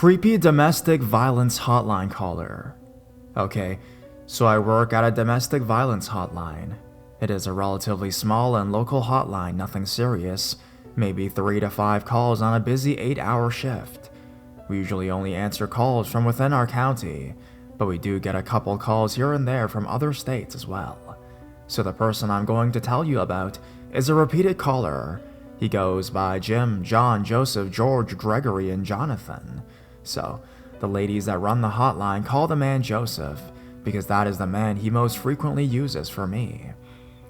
Creepy domestic violence hotline caller. Okay, so I work at a domestic violence hotline. It is a relatively small and local hotline, nothing serious, maybe 3 to 5 calls on a busy 8-hour shift. We usually only answer calls from within our county, but we do get a couple calls here and there from other states as well. So the person I'm going to tell you about is a repeated caller. He goes by Jim, John, Joseph, George, Gregory, and Jonathan. So, the ladies that run the hotline call the man Joseph, because that is the man he most frequently uses for me.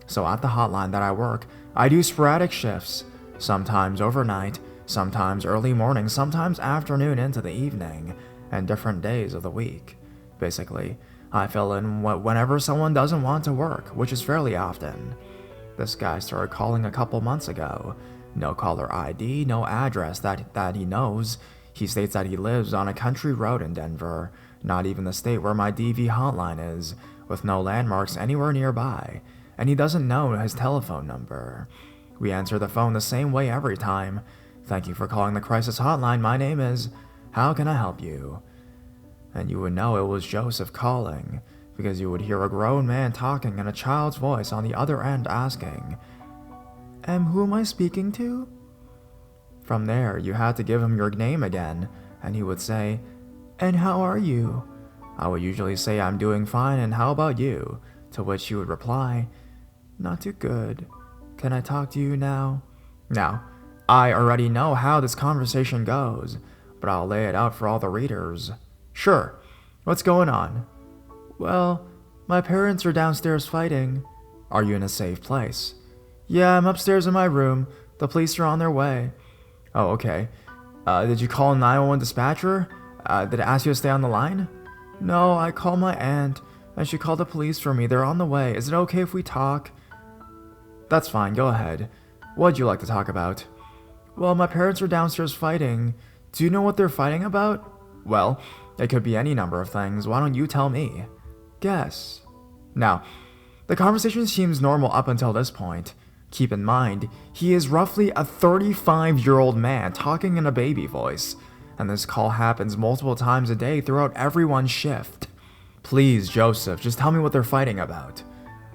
So at the hotline that I work, I do sporadic shifts, sometimes overnight, sometimes early morning, sometimes afternoon into the evening, and different days of the week. Basically, I fill in whenever someone doesn't want to work, which is fairly often. This guy started calling a couple months ago. No caller ID, no address that he knows. He states that he lives on a country road in Denver, not even the state where my DV hotline is, with no landmarks anywhere nearby, and he doesn't know his telephone number. We answer the phone the same way every time. Thank you for calling the crisis hotline. My name is... How can I help you? And you would know it was Joseph calling, because you would hear a grown man talking and a child's voice on the other end asking, who am I speaking to? From there, you had to give him your name again, and he would say, and how are you? I would usually say, I'm doing fine, and how about you? To which he would reply, not too good. Can I talk to you now? Now, I already know how this conversation goes, but I'll lay it out for all the readers. Sure, what's going on? Well, my parents are downstairs fighting. Are you in a safe place? Yeah, I'm upstairs in my room. The police are on their way. Oh, okay. Did you call 911 dispatcher? Did it ask you to stay on the line? No, I called my aunt, and she called the police for me. They're on the way. Is it okay if we talk? That's fine, go ahead. What'd you like to talk about? Well, my parents are downstairs fighting. Do you know what they're fighting about? Well, it could be any number of things. Why don't you tell me? Guess. Now, the conversation seems normal up until this point. Keep in mind, he is roughly a 35-year-old man talking in a baby voice, and this call happens multiple times a day throughout everyone's shift. Please, Joseph, just tell me what they're fighting about.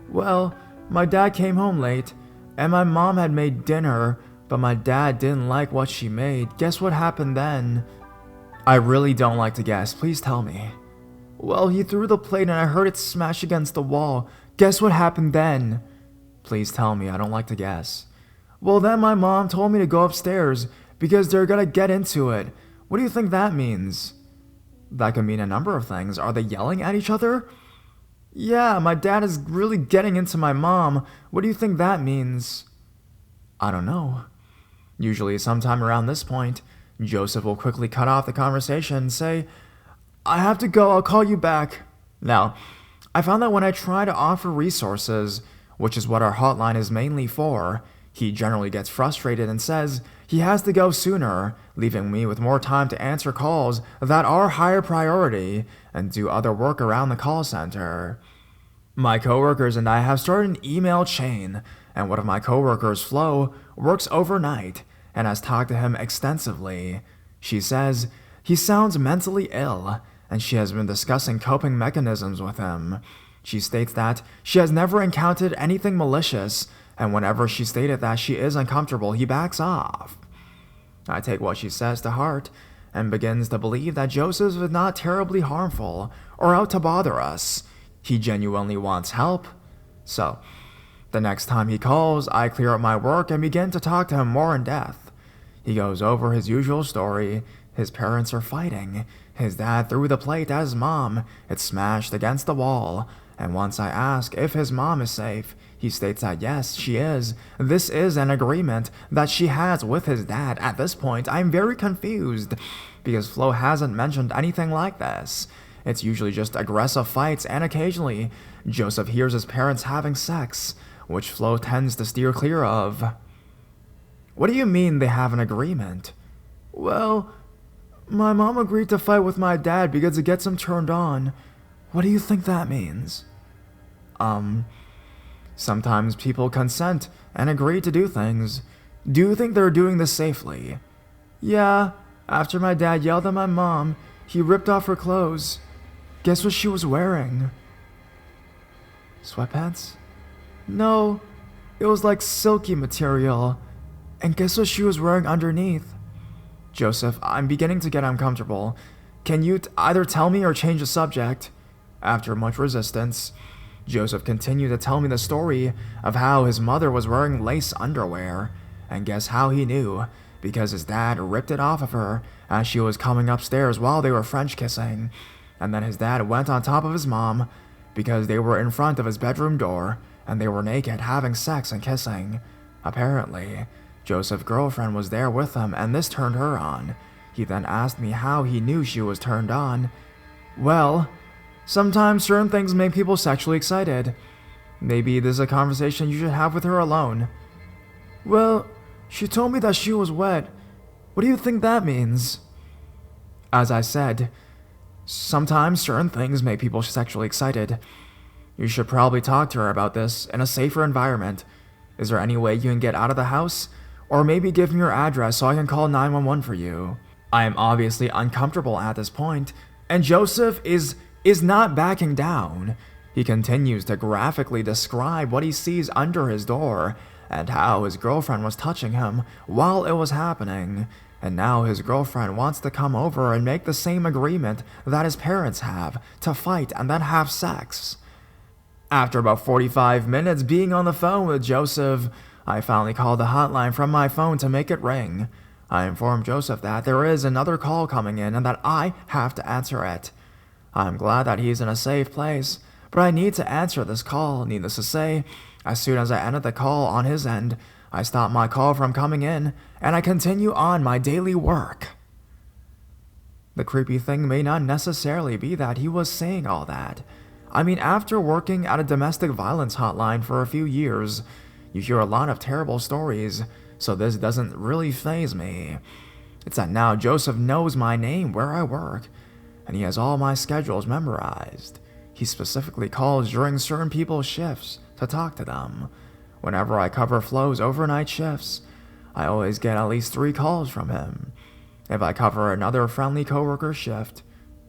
Well, my dad came home late, and my mom had made dinner, but my dad didn't like what she made. Guess what happened then? I really don't like to guess. Please tell me. Well, he threw the plate and I heard it smash against the wall. Guess what happened then? Please tell me, I don't like to guess. Well, then my mom told me to go upstairs because they're gonna get into it. What do you think that means? That could mean a number of things. Are they yelling at each other? Yeah, my dad is really getting into my mom. What do you think that means? I don't know. Usually sometime around this point, Joseph will quickly cut off the conversation and say, I have to go, I'll call you back. Now, I found that when I try to offer resources, which is what our hotline is mainly for, he generally gets frustrated and says he has to go sooner, leaving me with more time to answer calls that are higher priority and do other work around the call center. My coworkers and I have started an email chain, and one of my coworkers, Flo, works overnight and has talked to him extensively. She says he sounds mentally ill, and she has been discussing coping mechanisms with him. She states that she has never encountered anything malicious, and whenever she stated that she is uncomfortable, he backs off. I take what she says to heart, and begins to believe that Joseph is not terribly harmful or out to bother us. He genuinely wants help. So, the next time he calls, I clear up my work and begin to talk to him more in depth. He goes over his usual story. His parents are fighting. His dad threw the plate at his mom. It smashed against the wall. And once I ask if his mom is safe, he states that yes, she is. This is an agreement that she has with his dad. At this point, I'm very confused, because Flo hasn't mentioned anything like this. It's usually just aggressive fights, and occasionally, Joseph hears his parents having sex, which Flo tends to steer clear of. What do you mean they have an agreement? Well, my mom agreed to fight with my dad because it gets him turned on. What do you think that means? Sometimes people consent and agree to do things. Do you think they're doing this safely? Yeah, After my dad yelled at my mom, he ripped off her clothes. Guess what she was wearing? Sweatpants? No, it was like silky material. And guess what she was wearing underneath? Joseph, I'm beginning to get uncomfortable. Can you either tell me or change the subject? After much resistance, Joseph continued to tell me the story of how his mother was wearing lace underwear. And guess how he knew? Because his dad ripped it off of her as she was coming upstairs while they were French kissing. And then his dad went on top of his mom because they were in front of his bedroom door and they were naked having sex and kissing. Apparently, Joseph's girlfriend was there with them and this turned her on. He then asked me how he knew she was turned on. Well, sometimes certain things make people sexually excited. Maybe this is a conversation you should have with her alone. Well, she told me that she was wet. What do you think that means? As I said, sometimes certain things make people sexually excited. You should probably talk to her about this in a safer environment. Is there any way you can get out of the house? Or maybe give me your address so I can call 911 for you. I am obviously uncomfortable at this point, and Joseph is not backing down. He continues to graphically describe what he sees under his door and how his girlfriend was touching him while it was happening. And now his girlfriend wants to come over and make the same agreement that his parents have, to fight and then have sex. After about 45 minutes being on the phone with Joseph, I finally called the hotline from my phone to make it ring. I informed Joseph that there is another call coming in and that I have to answer it. I'm glad that he's in a safe place, but I need to answer this call. Needless to say, as soon as I ended the call on his end, I stopped my call from coming in, and I continue on my daily work. The creepy thing may not necessarily be that he was saying all that. I mean, after working at a domestic violence hotline for a few years, you hear a lot of terrible stories, so this doesn't really faze me. It's that now Joseph knows my name, where I work, and he has all my schedules memorized. He specifically calls during certain people's shifts to talk to them. Whenever I cover Flo's overnight shifts, I always get at least 3 calls from him. If I cover another friendly coworker's shift,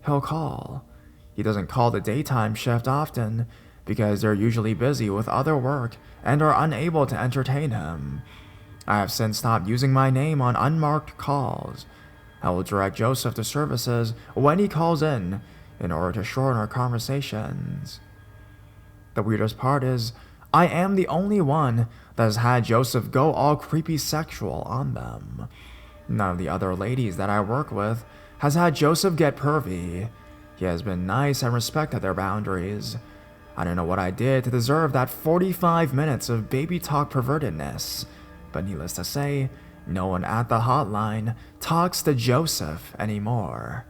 he'll call. He doesn't call the daytime shift often because they're usually busy with other work and are unable to entertain him. I have since stopped using my name on unmarked calls. I will direct Joseph to services when he calls in order to shorten our conversations. The weirdest part is, I am the only one that has had Joseph go all creepy sexual on them. None of the other ladies that I work with has had Joseph get pervy. He has been nice and respected their boundaries. I don't know what I did to deserve that 45 minutes of baby talk pervertedness, but needless to say, no one at the hotline talks to Joseph anymore.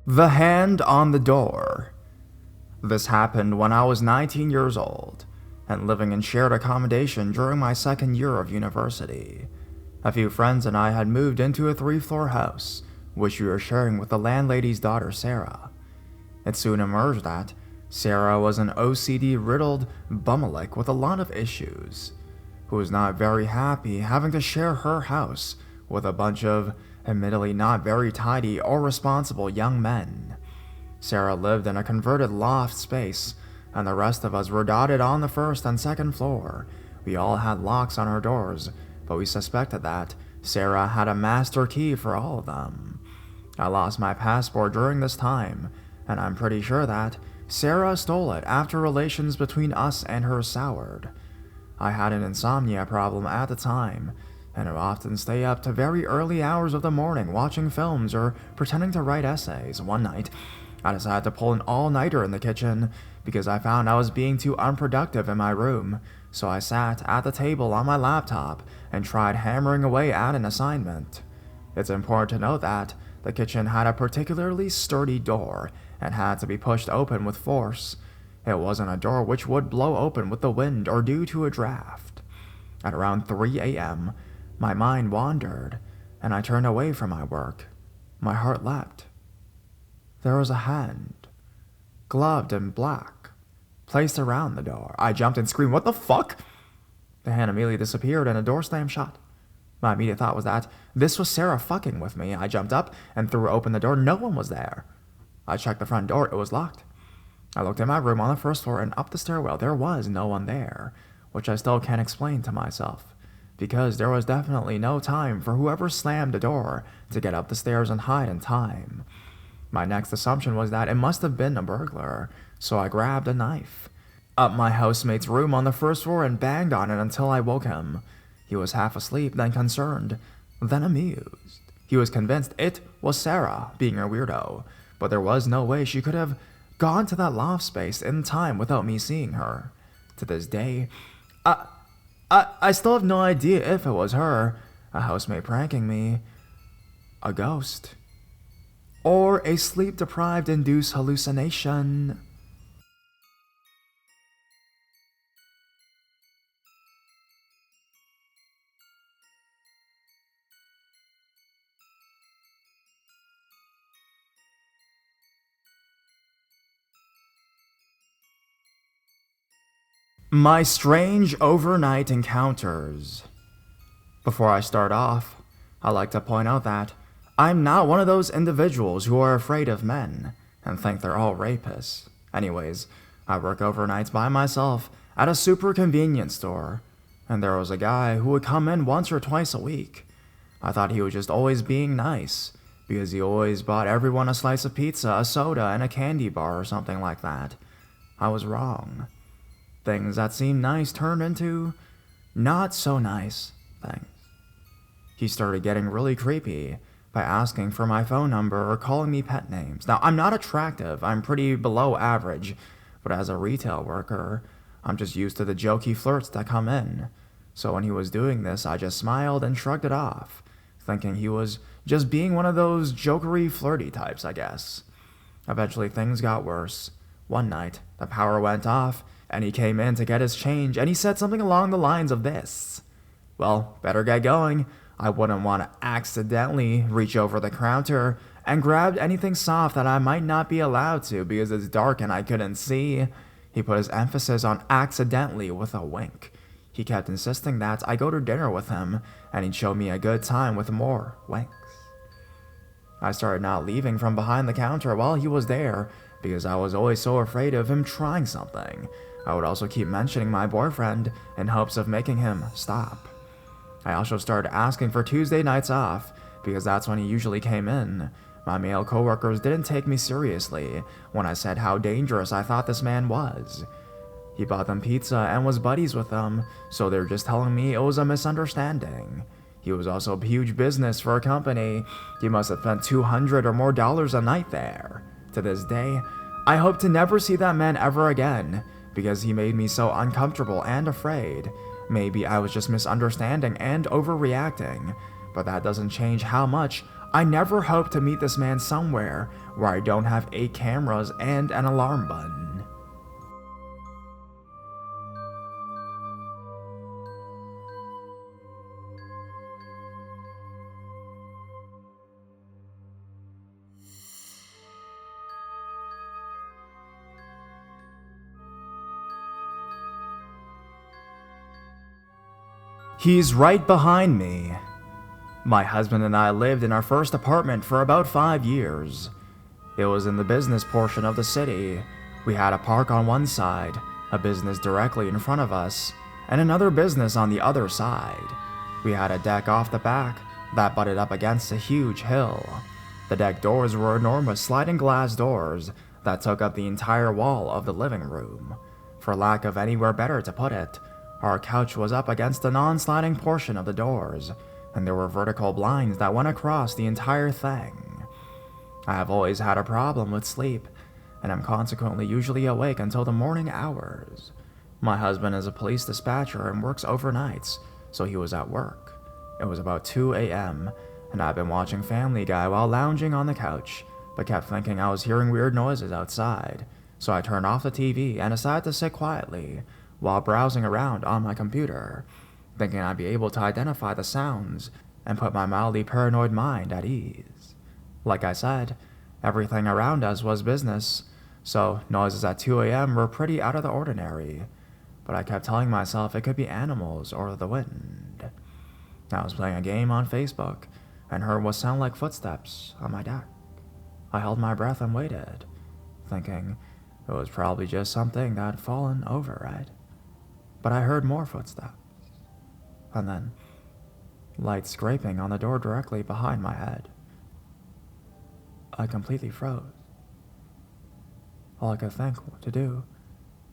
The hand on the door. This happened when I was 19 years old and living in shared accommodation during my second year of university. A few friends and I had moved into a 3-floor house, which we were sharing with the landlady's daughter, Sarah. It soon emerged that Sarah was an OCD-riddled bumalik with a lot of issues, who was not very happy having to share her house with a bunch of admittedly not very tidy or responsible young men. Sarah lived in a converted loft space, and the rest of us were dotted on the 1st and 2nd floor. We all had locks on our doors, but we suspected that Sarah had a master key for all of them. I lost my passport during this time, and I'm pretty sure that Sarah stole it after relations between us and her soured. I had an insomnia problem at the time, and would often stay up to very early hours of the morning watching films or pretending to write essays. One night, I decided to pull an all-nighter in the kitchen because I found I was being too unproductive in my room, so I sat at the table on my laptop and tried hammering away at an assignment. It's important to note that the kitchen had a particularly sturdy door and had to be pushed open with force. It wasn't a door which would blow open with the wind or due to a draft. At around 3 a.m., my mind wandered. and I turned away from my work. My heart leapt. There was a hand, gloved in black, placed around the door. I jumped and screamed, "What the fuck?" The hand immediately disappeared and the door slammed shut. My immediate thought was that this was Sarah fucking with me. I jumped up and threw open the door. No one was there. I checked the front door. It was locked. I looked in my room on the first floor and up the stairwell. There was no one there, which I still can't explain to myself, because there was definitely no time for whoever slammed the door to get up the stairs and hide in time. My next assumption was that it must have been a burglar, so I grabbed a knife, up my housemate's room on the first floor and banged on it until I woke him. He was half asleep, then concerned, then amused. He was convinced it was Sarah being a weirdo, but there was no way she could have gone to that loft space in time without me seeing her. To this day, I still have no idea if it was her, a housemate pranking me, a ghost, or a sleep-deprived induced hallucination. My strange overnight encounters. Before I start off, I like to point out that I'm not one of those individuals who are afraid of men and think they're all rapists. Anyways, I work overnights by myself at a super convenience store, and there was a guy who would come in once or twice a week. I thought he was just always being nice, because he always bought everyone a slice of pizza, a soda, and a candy bar or something like that. I was wrong. Things that seemed nice turned into not so nice things. He started getting really creepy by asking for my phone number or calling me pet names. Now, I'm not attractive, I'm pretty below average, but as a retail worker, I'm just used to the jokey flirts that come in. So when he was doing this, I just smiled and shrugged it off, thinking he was just being one of those jokery flirty types, I guess. Eventually things got worse. One night, the power went off, and he came in to get his change, and he said something along the lines of this: "Well, better get going. I wouldn't want to accidentally reach over the counter and grab anything soft that I might not be allowed to because it's dark and I couldn't see." He put his emphasis on accidentally with a wink. He kept insisting that I go to dinner with him, and he'd show me a good time with more winks. I started not leaving from behind the counter while he was there because I was always so afraid of him trying something. I would also keep mentioning my boyfriend in hopes of making him stop. I also started asking for Tuesday nights off because that's when he usually came in. My male coworkers didn't take me seriously when I said how dangerous I thought this man was. He bought them pizza and was buddies with them, so they're just telling me it was a misunderstanding. He was also a huge business for a company. He must have spent $200 or more a night there. To this day, I hope to never see that man ever again, because he made me so uncomfortable and afraid. Maybe I was just misunderstanding and overreacting, but that doesn't change how much I never hope to meet this man somewhere where I don't have 8 cameras and an alarm button. He's right behind me. My husband and I lived in our first apartment for about 5 years. It was in the business portion of the city. We had a park on one side, a business directly in front of us, and another business on the other side. We had a deck off the back that butted up against a huge hill. The deck doors were enormous sliding glass doors that took up the entire wall of the living room. For lack of anywhere better to put it, our couch was up against the non-sliding portion of the doors, and there were vertical blinds that went across the entire thing. I have always had a problem with sleep, and am consequently usually awake until the morning hours. My husband is a police dispatcher and works overnights, so he was at work. It was about 2 a.m., and I've been watching Family Guy while lounging on the couch, but kept thinking I was hearing weird noises outside, so I turned off the TV and decided to sit quietly while browsing around on my computer, thinking I'd be able to identify the sounds and put my mildly paranoid mind at ease. Like I said, everything around us was business, so noises at 2 a.m. were pretty out of the ordinary, but I kept telling myself it could be animals or the wind. I was playing a game on Facebook and heard what sounded like footsteps on my deck. I held my breath and waited, thinking it was probably just something that had fallen over it. But I heard more footsteps, and then light scraping on the door directly behind my head. I completely froze. All I could think to do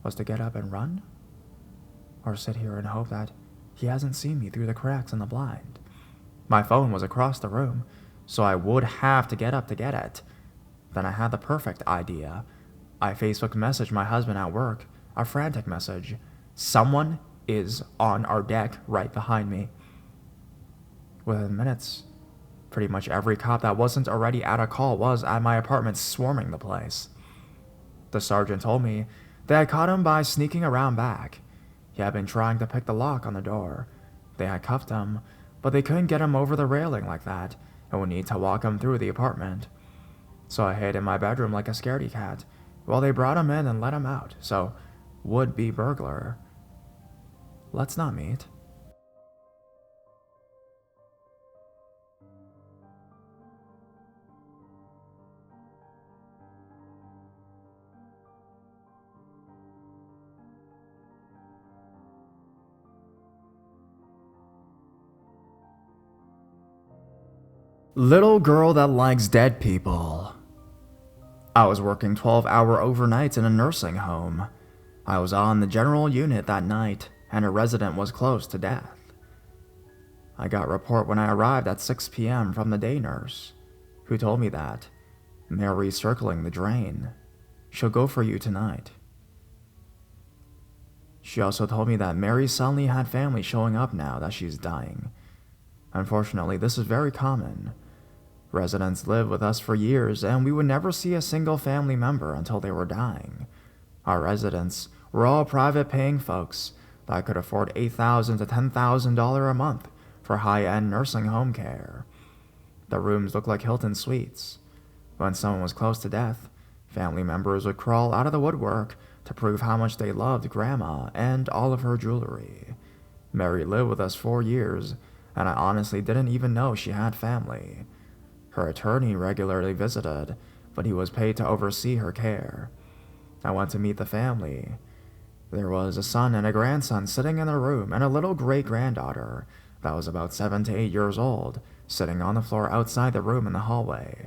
was to get up and run, or sit here and hope that he hasn't seen me through the cracks in the blind. My phone was across the room, so I would have to get up to get it. Then I had the perfect idea. I Facebook messaged my husband at work, a frantic message. Someone is on our deck right behind me. Within minutes, pretty much every cop that wasn't already at a call was at my apartment, swarming the place. The sergeant told me they had caught him by sneaking around back. He had been trying to pick the lock on the door. They had cuffed him, but they couldn't get him over the railing like that and would need to walk him through the apartment. So I hid in my bedroom like a scaredy cat while they brought him in and let him out. So, would-be burglar, let's not meet. Little girl that likes dead people. I was working 12-hour overnights in a nursing home. I was on the general unit that night, and a resident was close to death. I got a report when I arrived at 6 p.m. from the day nurse, who told me that Mary's circling the drain. She'll go for you tonight. She also told me that Mary suddenly had family showing up now that she's dying. Unfortunately, this is very common. Residents lived with us for years, and we would never see a single family member until they were dying. Our residents were all private-paying folks that could afford $8,000 to $10,000 a month for high-end nursing home care. The rooms looked like Hilton suites. When someone was close to death, family members would crawl out of the woodwork to prove how much they loved Grandma and all of her jewelry. Mary lived with us 4 years, and I honestly didn't even know she had family. Her attorney regularly visited, but he was paid to oversee her care. I went to meet the family. There was a son and a grandson sitting in the room, and a little great-granddaughter that was about 7 to 8 years old, sitting on the floor outside the room in the hallway.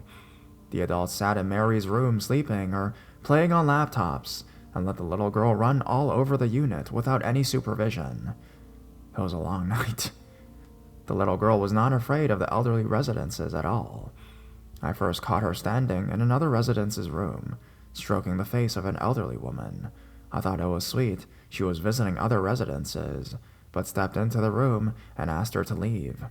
The adults sat in Mary's room sleeping or playing on laptops, and let the little girl run all over the unit without any supervision. It was a long night. The little girl was not afraid of the elderly residences at all. I first caught her standing in another residence's room, stroking the face of an elderly woman. I thought it was sweet. She was visiting other residences, but stepped into the room and asked her to leave.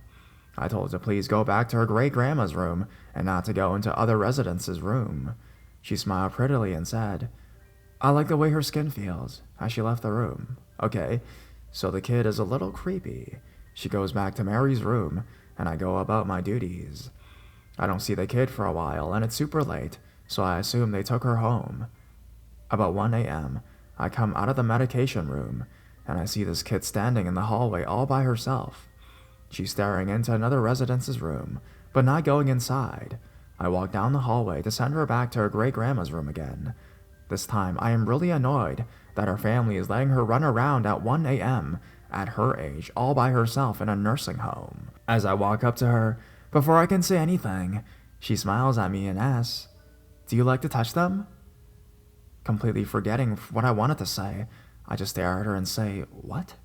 I told her to please go back to her great-grandma's room and not to go into other residences' room. She smiled prettily and said, "I like the way her skin feels," as she left the room. Okay, so the kid is a little creepy. She goes back to Mary's room, and I go about my duties. I don't see the kid for a while, and it's super late, so I assume they took her home. About 1 a.m., I come out of the medication room, and I see this kid standing in the hallway all by herself. She's staring into another residence's room, but not going inside. I walk down the hallway to send her back to her great-grandma's room again. This time, I am really annoyed that her family is letting her run around at 1 a.m., at her age, all by herself in a nursing home. As I walk up to her, before I can say anything, she smiles at me and asks, "Do you like to touch them?" Completely forgetting what I wanted to say, I just stare at her and say, "What?"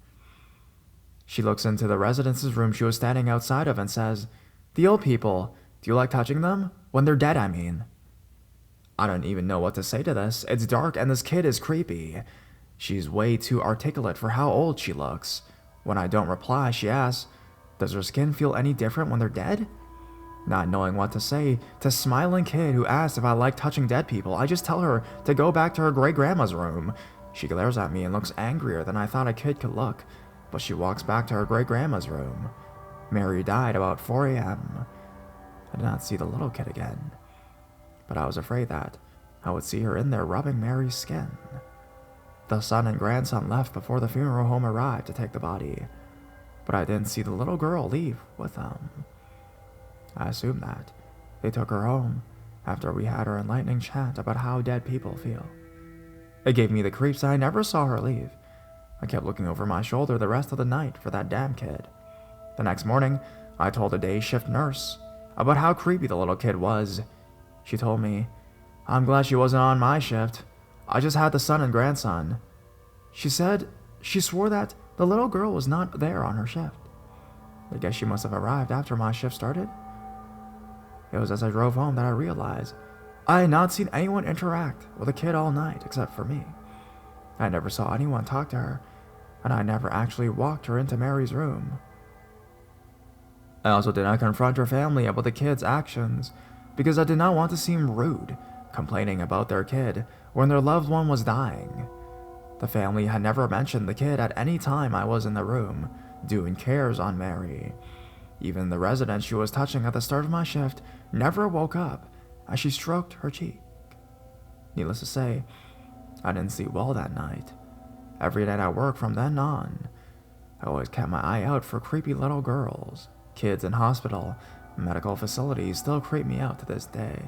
She looks into the residence's room she was standing outside of and says, "The old people, do you like touching them? When they're dead, I mean." I don't even know what to say to this. It's dark and this kid is creepy. She's way too articulate for how old she looks. When I don't reply, she asks, "Does her skin feel any different when they're dead?" Not knowing what to say to smiling kid who asked if I like touching dead people, I just tell her to go back to her great-grandma's room. She glares at me and looks angrier than I thought a kid could look, but she walks back to her great-grandma's room. Mary died about 4 a.m. I did not see the little kid again, but I was afraid that I would see her in there rubbing Mary's skin. The son and grandson left before the funeral home arrived to take the body, but I didn't see the little girl leave with them. I assumed that they took her home after we had our enlightening chat about how dead people feel. It gave me the creeps that I never saw her leave. I kept looking over my shoulder the rest of the night for that damn kid. The next morning, I told a day shift nurse about how creepy the little kid was. She told me, "I'm glad she wasn't on my shift. I just had the son and grandson." She said she swore that the little girl was not there on her shift. I guess she must have arrived after my shift started. It was as I drove home that I realized I had not seen anyone interact with a kid all night except for me. I never saw anyone talk to her, and I never actually walked her into Mary's room. I also did not confront her family about the kid's actions because I did not want to seem rude, complaining about their kid when their loved one was dying. The family had never mentioned the kid at any time I was in the room, doing cares on Mary. Even the resident she was touching at the start of my shift never woke up as she stroked her cheek. Needless to say, I didn't sleep well that night. Every night at work from then on, I always kept my eye out for creepy little girls. Kids in hospital, medical facilities still creep me out to this day.